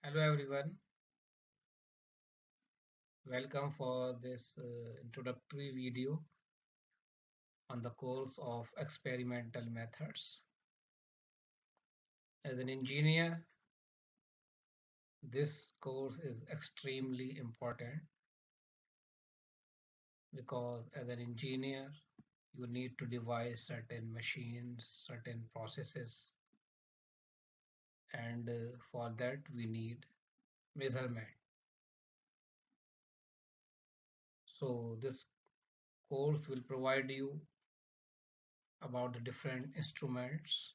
Hello everyone, welcome for this introductory video on the course of experimental methods. As an engineer, this course is extremely important because as an engineer, you need to devise certain machines, certain processes, and for that we need measurement. So this course will provide you about the different instruments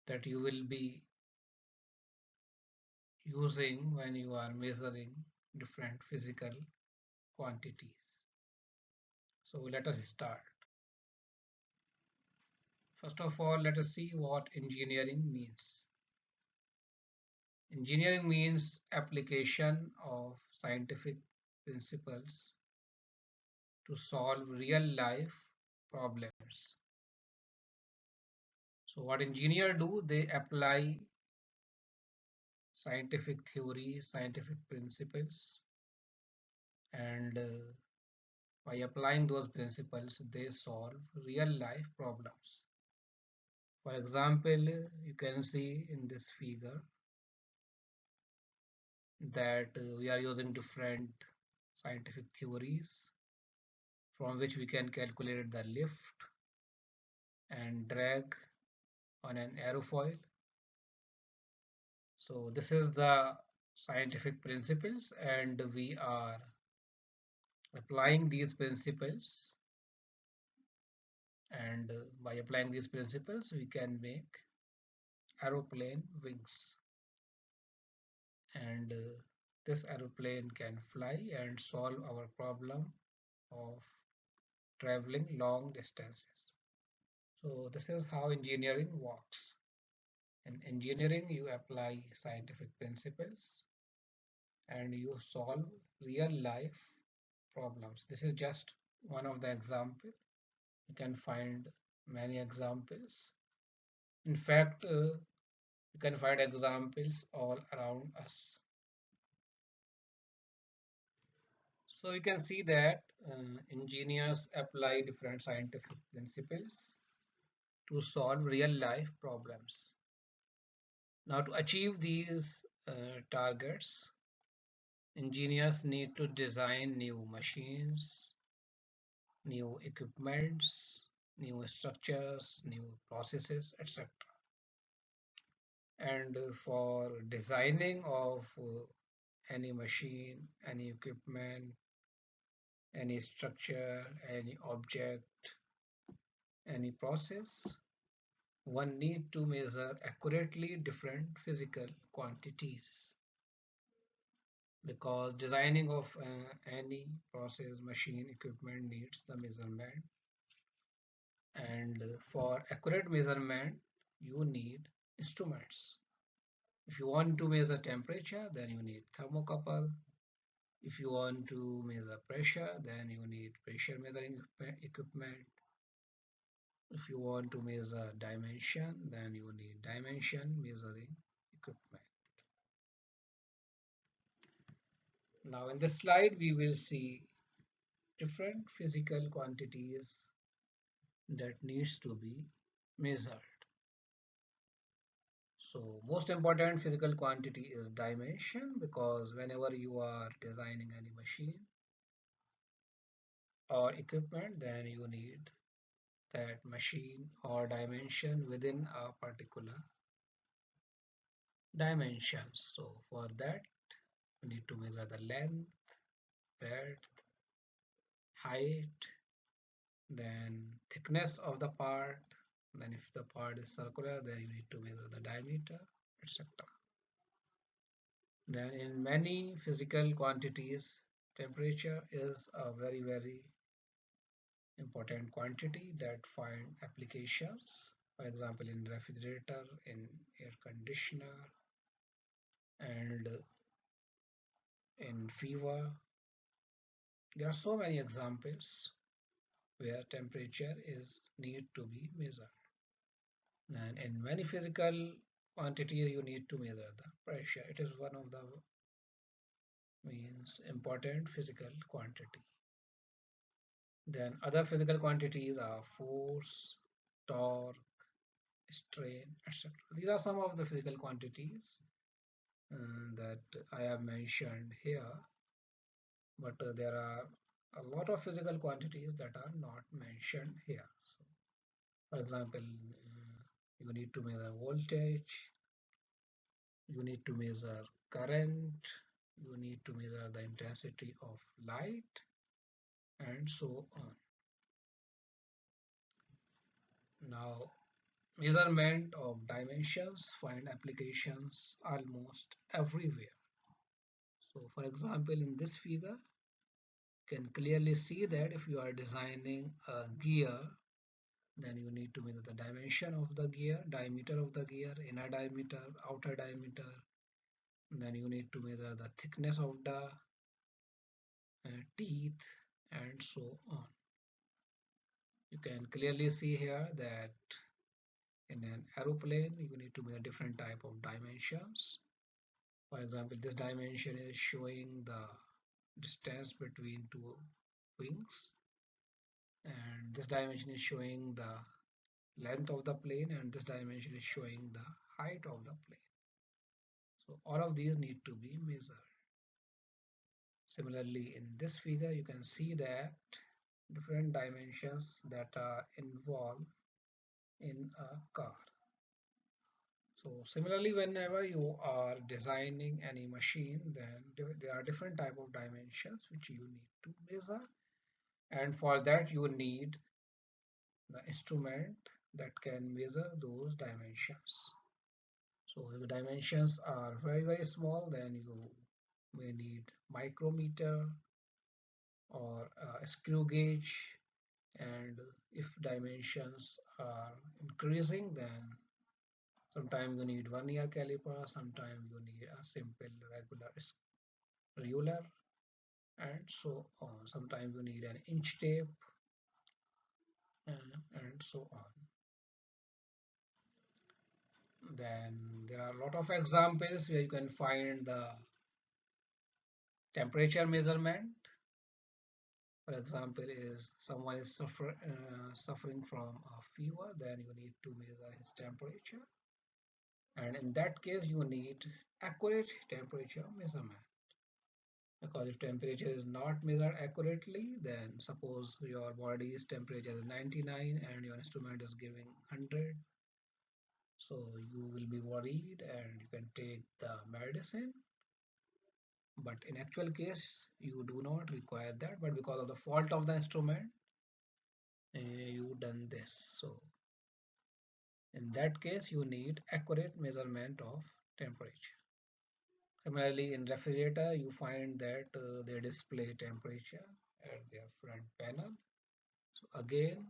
that you will be using when you are measuring different physical quantities. So let us start. First of all, let us see what engineering means. Engineering means application of scientific principles to solve real life problems. So what engineers do, they apply scientific theories, scientific principles, and by applying those principles, they solve real life problems. For example, you can see in this figure that we are using different scientific theories from which we can calculate the lift and drag on an aerofoil. So this is the scientific principles and we are applying these principles, and by applying these principles we can make aeroplane wings, and this aeroplane can fly and solve our problem of traveling long distances. So this is how engineering works. In engineering, you apply scientific principles and you solve real life problems. This is just one of the examples. You can find many examples. In fact, you can find examples all around us. So you can see that engineers apply different scientific principles to solve real life problems. Now, to achieve these targets, engineers need to design new machines, new equipments, new structures, new processes, etc. And for designing of any machine, any equipment, any structure, any object, any process, one need to measure accurately different physical quantities, because designing of any process, machine, equipment needs the measurement, and for accurate measurement you need instruments. If you want to measure temperature, then you need thermocouple. If you want to measure pressure, then you need pressure measuring equipment. If you want to measure dimension, then you need dimension measuring equipment. Now in this slide we will see different physical quantities that needs to be measured. So most important physical quantity is dimension, because whenever you are designing any machine or equipment, then you need that machine or dimension within a particular dimensions. So for that we need to measure the length, breadth, height, then thickness of the part. Then if the part is circular, then you need to measure the diameter, etc. Then in many physical quantities, temperature is a very important quantity that find applications. For example, in refrigerator, in air conditioner, and in fever. There are so many examples where temperature is need to be measured. And in many physical quantity you need to measure the pressure. It is one of the means important physical quantity. Then other physical quantities are force, torque, strain, etc. These are some of the physical quantities that I have mentioned here, but there are a lot of physical quantities that are not mentioned here. So, for example, you need to measure voltage, you need to measure current, you need to measure the intensity of light, and so on. Now, measurement of dimensions find applications almost everywhere. So, for example, in this figure, you can clearly see that if you are designing a gear, then you need to measure the dimension of the gear, diameter of the gear, inner diameter, outer diameter. Then you need to measure the thickness of the teeth, and so on. You can clearly see here that in an aeroplane, you need to measure different type of dimensions. For example, this dimension is showing the distance between two wings, and this dimension is showing the length of the plane, and this dimension is showing the height of the plane. So all of these need to be measured. Similarly, in this figure, you can see that different dimensions that are involved in a car. So similarly, whenever you are designing any machine, then there are different type of dimensions which you need to measure, and for that you need the instrument that can measure those dimensions. So if the dimensions are very small, then you may need micrometer or a screw gauge, and if dimensions are increasing, then sometimes you need vernier caliper, sometimes you need a simple regular ruler, and so on. Sometimes you need an inch tape, and so on. Then there are a lot of examples where you can find the temperature measurement. For example, is someone is suffering from a fever, then you need to measure his temperature. And in that case, you need accurate temperature measurement. Because if temperature is not measured accurately, then suppose your body's temperature is 99 and your instrument is giving 100. So you will be worried and you can take the medicine. But in actual case, you do not require that. But because of the fault of the instrument, you done this. So in that case, you need accurate measurement of temperature. Similarly, in refrigerator, you find that they display temperature at their front panel. So again,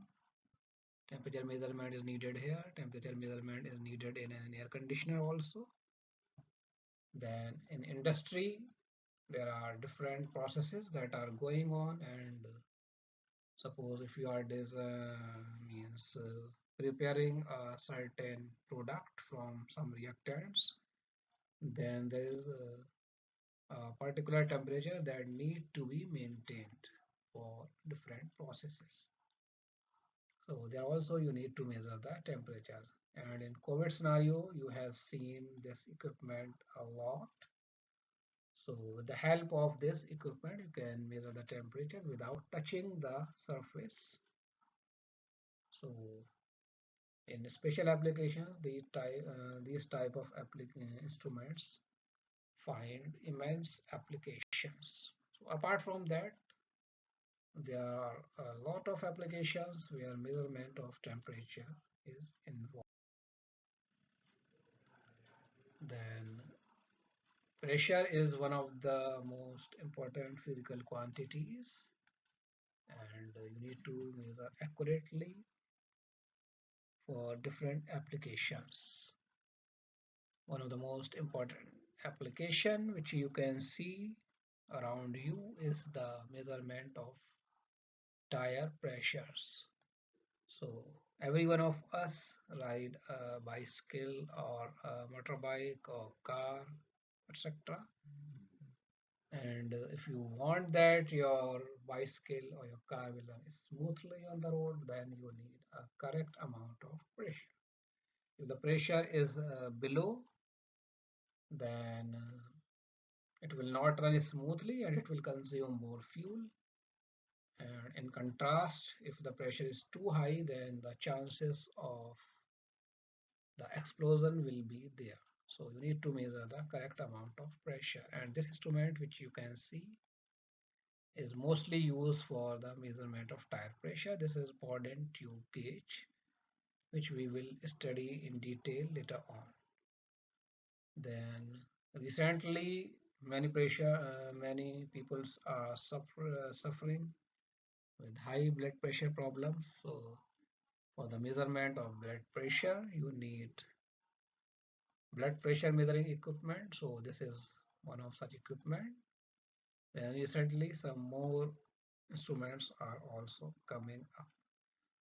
temperature measurement is needed here. Temperature measurement is needed in an air conditioner also. Then in industry, there are different processes that are going on, and suppose if you are means preparing a certain product from some reactants, then there is a particular temperature that need to be maintained for different processes. So there also you need to measure the temperature. And in COVID scenario, you have seen this equipment a lot. So with the help of this equipment, you can measure the temperature without touching the surface. So in special applications, these type of instruments find immense applications. So apart from that, there are a lot of applications where measurement of temperature is involved. Then pressure is one of the most important physical quantities, and you need to measure accurately for different applications. One of the most important application which you can see around you is the measurement of tire pressures. So Every one of us ride a bicycle or a motorbike or car, etc. And if you want that your bicycle or your car will run smoothly on the road, then you need a correct amount of pressure. If the pressure is below, then it will not run smoothly and it will consume more fuel. And in contrast, if the pressure is too high, then the chances of the explosion will be there. So you need to measure the correct amount of pressure. And this instrument, which you can see, is mostly used for the measurement of tire pressure. This is Borden tube gauge, which we will study in detail later on. Then recently, many people are suffering with high blood pressure problems. So for the measurement of blood pressure, you need blood pressure measuring equipment. So this is one of such equipment. Then recently, some more instruments are also coming up.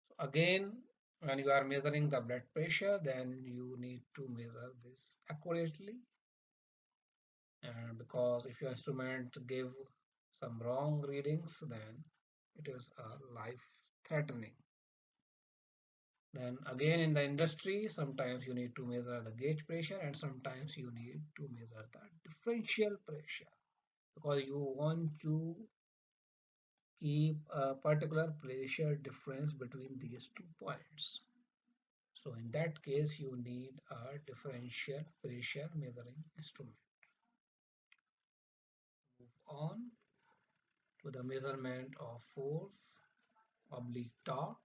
So again, when you are measuring the blood pressure, then you need to measure this accurately. And because if your instrument give some wrong readings, then it is life threatening. Then again in the industry, sometimes you need to measure the gauge pressure and sometimes you need to measure the differential pressure because you want to keep a particular pressure difference between these 2 points. So in that case, you need a differential pressure measuring instrument. Move on to the measurement of force oblique torque.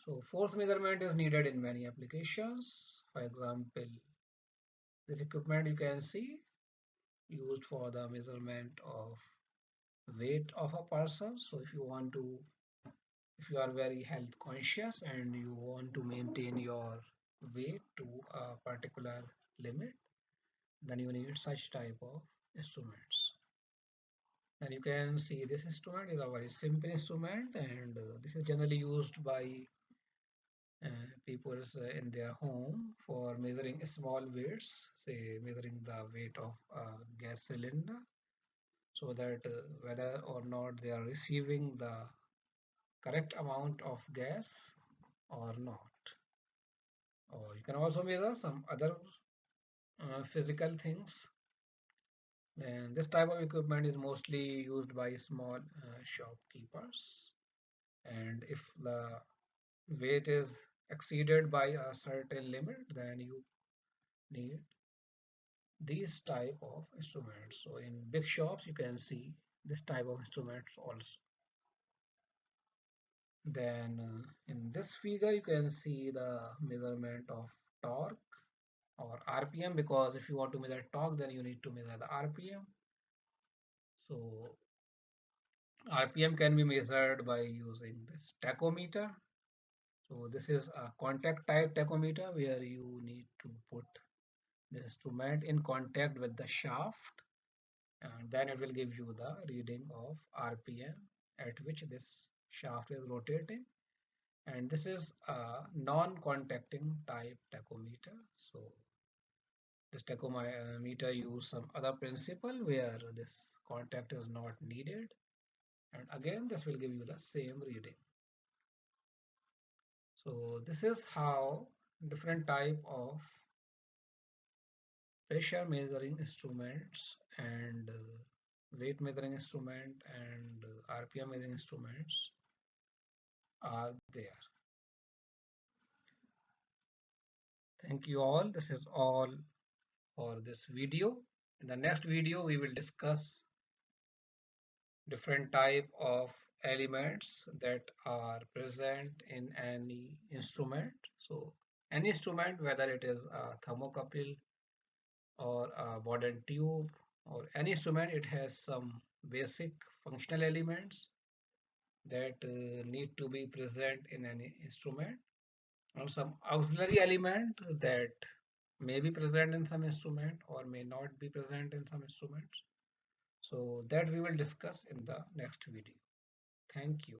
So force measurement is needed in many applications. For example, this equipment you can see used for the measurement of weight of a person. So if you are very health conscious and you want to maintain your weight to a particular limit, then you need such type of instruments. And you can see this instrument is a very simple instrument and this is generally used by people in their home for measuring small weights, say measuring the weight of a gas cylinder, so that whether or not they are receiving the correct amount of gas or not. Or you can also measure some other physical things. And this type of equipment is mostly used by small shopkeepers. And if the weight is exceeded by a certain limit, then you need these type of instruments. So in big shops, you can see this type of instruments also. Then in this figure, you can see the measurement of torque or RPM because if you want to measure torque, then you need to measure the RPM. So RPM can be measured by using this tachometer. So this is a contact type tachometer where you need to put the instrument in contact with the shaft and then it will give you the reading of RPM at which this shaft is rotating. And this is a non-contacting type tachometer. So this tachometer use some other principle where this contact is not needed. And again, this will give you the same reading. So this is how different type of pressure measuring instruments and weight measuring instrument and RPM measuring instruments are there. Thank you all. This is all for this video. In the next video, we will discuss different type of elements that are present in any instrument. So any instrument, whether it is a thermocouple or a Borden tube or any instrument, it has some basic functional elements that need to be present in any instrument and some auxiliary element that may be present in some instrument or may not be present in some instruments. So that we will discuss in the next video. Thank you.